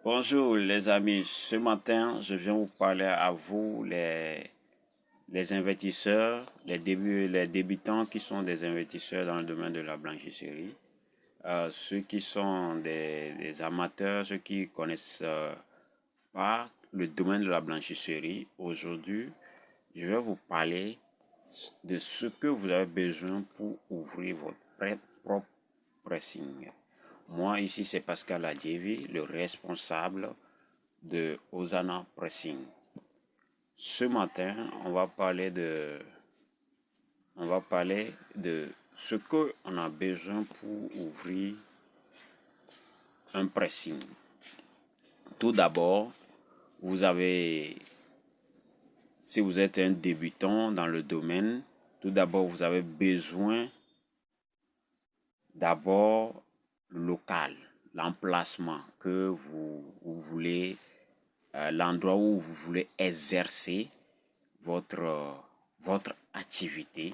Bonjour les amis, ce matin je viens vous parler à vous les investisseurs, les débutants qui sont des investisseurs dans le domaine de la blanchisserie, ceux qui sont des amateurs, ceux qui connaissent pas le domaine de la blanchisserie. Aujourd'hui, je vais vous parler de ce que vous avez besoin pour ouvrir votre propre pressing. Moi, ici, c'est Pascal Adjevi, le responsable de Osana Pressing. Ce matin, on va parler de ce qu'on a besoin pour ouvrir un pressing. Tout d'abord, si vous êtes un débutant dans le domaine, tout d'abord, vous avez besoin d'abord le local, l'emplacement que vous voulez, l'endroit où vous voulez exercer votre activité.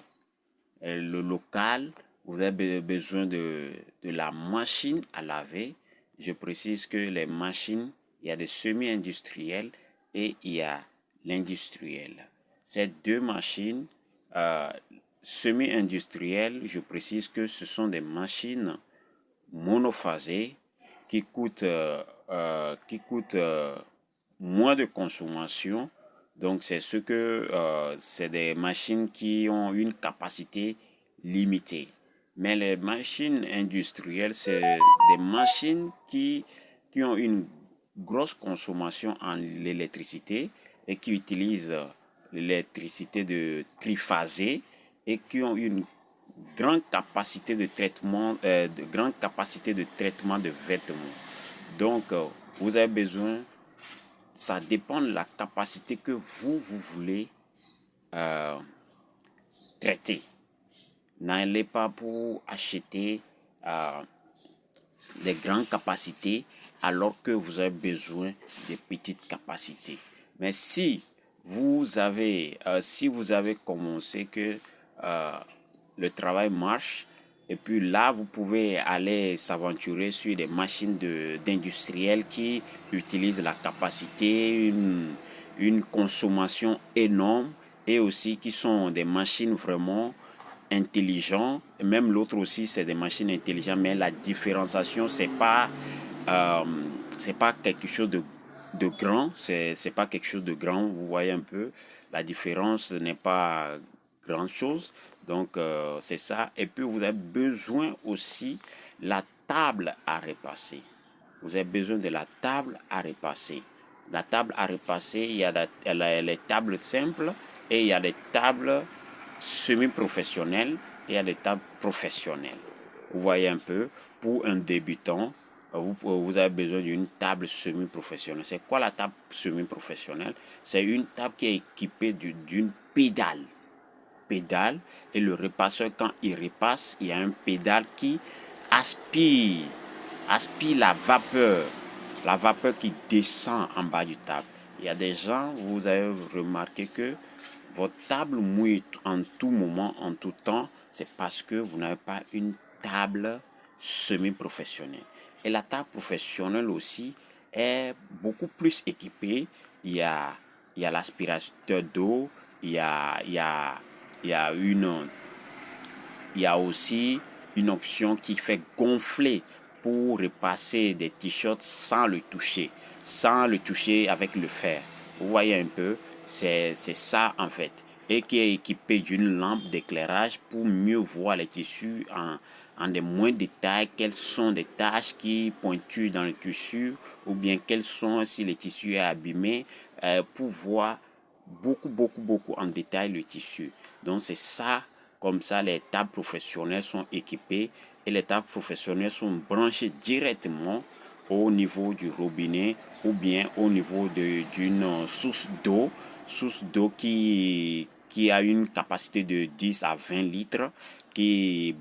Le local, vous avez besoin de la machine à laver. Je précise que les machines, il y a des semi-industriels et il y a l'industriel. Ces deux machines, semi-industrielles, je précise que ce sont des machines monophasées qui coûtent moins de consommation. Donc c'est des machines qui ont une capacité limitée. Mais les machines industrielles, c'est des machines qui ont une grosse consommation en électricité et qui utilisent l'électricité de triphasée et qui ont une grande capacité de traitement, de vêtements. Donc, vous avez besoin, ça dépend de la capacité que vous voulez traiter. N'allez pas pour acheter des grandes capacités alors que vous avez besoin de petites capacités. Mais si vous avez commencé que le travail marche, et puis là, vous pouvez aller s'aventurer sur des machines d'industriels qui utilisent la capacité, une consommation énorme et aussi qui sont des machines vraiment intelligentes. Même l'autre aussi, c'est des machines intelligentes, mais la différenciation, c'est pas quelque chose de grand. C'est pas quelque chose de grand. Vous voyez un peu, la différence n'est pas grande chose. Donc, c'est ça. Et puis, vous avez besoin aussi de la table à repasser. Vous avez besoin de la table à repasser. La table à repasser, il y a les tables simples et il y a des tables semi-professionnelles et il y a des tables professionnelles. Vous voyez un peu, pour un débutant, vous avez besoin d'une table semi-professionnelle. C'est quoi la table semi-professionnelle? C'est une table qui est équipée d'une pédale. Et le repasseur, quand il repasse, il y a un pédale qui aspire la vapeur qui descend en bas du table. Il y a des gens, vous avez remarqué que votre table mouille en tout moment, en tout temps, c'est parce que vous n'avez pas une table semi-professionnelle. Et la table professionnelle aussi est beaucoup plus équipée. Il y a l'aspirateur d'eau, il y a aussi une option qui fait gonfler pour repasser des t-shirts sans le toucher avec le fer. Vous voyez un peu, c'est ça en fait. Et qui est équipé d'une lampe d'éclairage pour mieux voir les tissus en des moindres détails, quelles sont des taches qui pointuent dans le tissu, ou bien quels sont si le tissu est abîmé, pour voir beaucoup en détail le tissu. Donc c'est ça, comme ça les tables professionnelles sont équipées et les tables professionnelles sont branchées directement au niveau du robinet ou bien au niveau d'une source d'eau qui a une capacité de 10 à 20 litres qui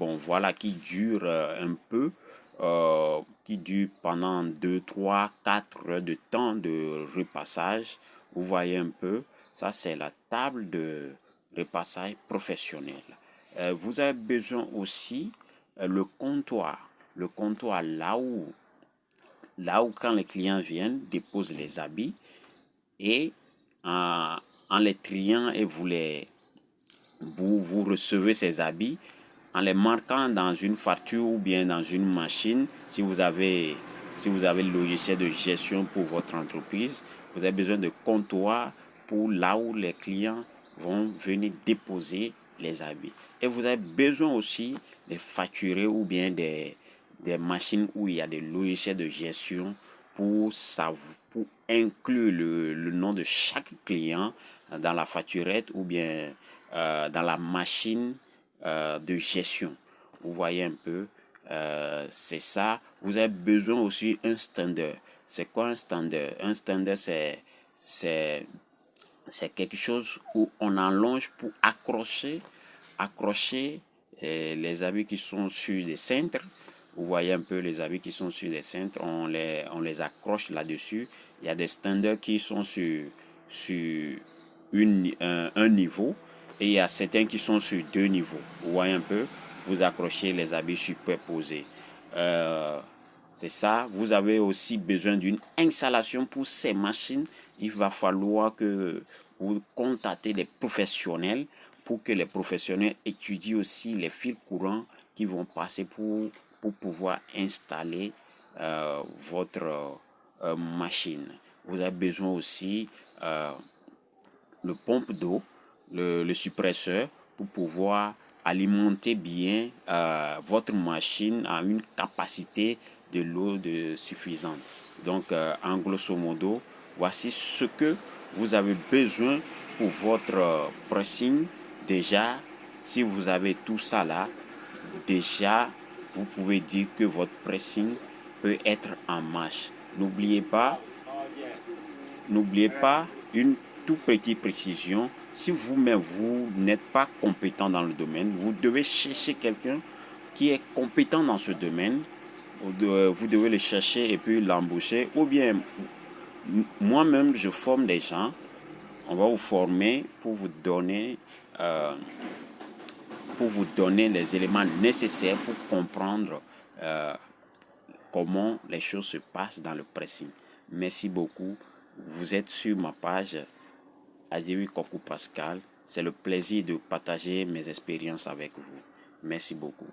dure un peu, qui dure pendant 2 3 4 heures de temps de repassage. Vous voyez un peu, ça c'est la table de repassage professionnel. Vous avez besoin aussi le comptoir là où là où quand les clients viennent, déposent les habits et en les triant et vous recevez ces habits en les marquant dans une facture ou bien dans une machine. Si vous avez le logiciel de gestion pour votre entreprise, vous avez besoin de comptoirs pour là où les clients vont venir déposer les habits. Et vous avez besoin aussi de facturer ou bien des machines où il y a des logiciels de gestion pour inclure le nom de chaque client dans la facturette ou bien dans la machine de gestion. Vous voyez un peu, c'est ça. Vous avez besoin aussi d'un standard. C'est quoi un standard? Un standard, c'est quelque chose où on allonge pour accrocher les habits qui sont sur des cintres. Vous voyez un peu les habits qui sont sur des cintres, on les accroche là-dessus. Il y a des standards qui sont sur un niveau et il y a certains qui sont sur 2 niveaux. Vous voyez un peu, vous accrochez les habits superposés. C'est ça. Vous avez aussi besoin d'une installation pour ces machines. Il va falloir que vous contactez les professionnels pour que les professionnels étudient aussi les fils courants qui vont passer pour pouvoir installer votre machine. Vous avez besoin aussi le pompe d'eau, le suppresseur pour pouvoir alimenter bien votre machine à une capacité de l'eau suffisante. Donc, en grosso modo, voici ce que vous avez besoin pour votre pressing. Déjà, si vous avez tout ça là, déjà, vous pouvez dire que votre pressing peut être en marche. N'oubliez pas une toute petite précision. Si vous-même, vous n'êtes pas compétent dans le domaine, vous devez chercher quelqu'un qui est compétent dans ce domaine. Vous devez le chercher et puis l'embaucher. Ou bien, moi-même, je forme des gens. On va vous former pour vous donner les éléments nécessaires pour comprendre comment les choses se passent dans le pressing. Merci beaucoup. Vous êtes sur ma page Adjewi Kokou Pascal. C'est le plaisir de partager mes expériences avec vous. Merci beaucoup.